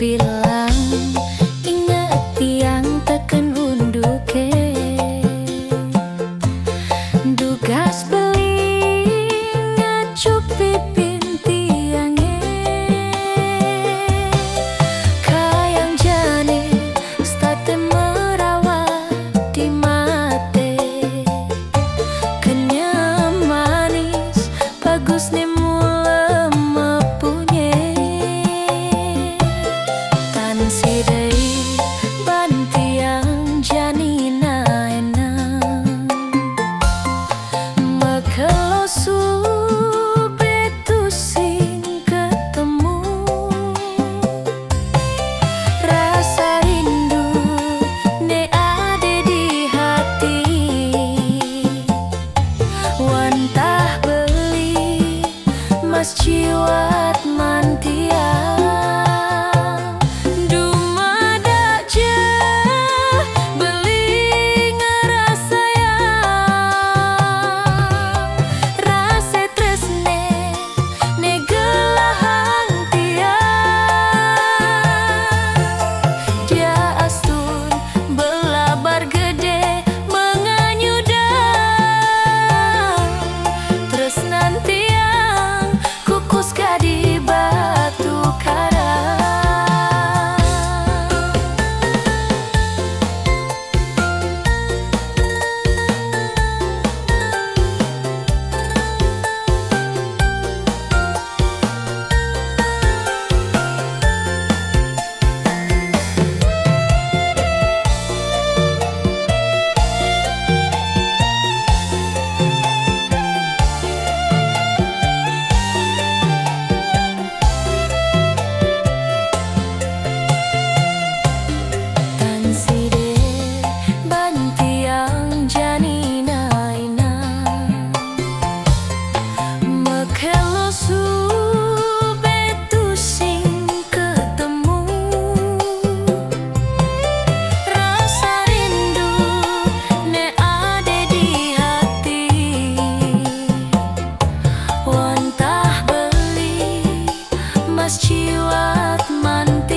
bilang ingat tiang tekan unduke dugas beli ngacup pipin tiange kayang jani state merawat di mate kenyam manis bagus nih ciwat mantia dumada je beli ngerasa yang rasa tresne negelahan tiang dia astun belabar gede menganyudang terus nanti di batu karang ciwat manti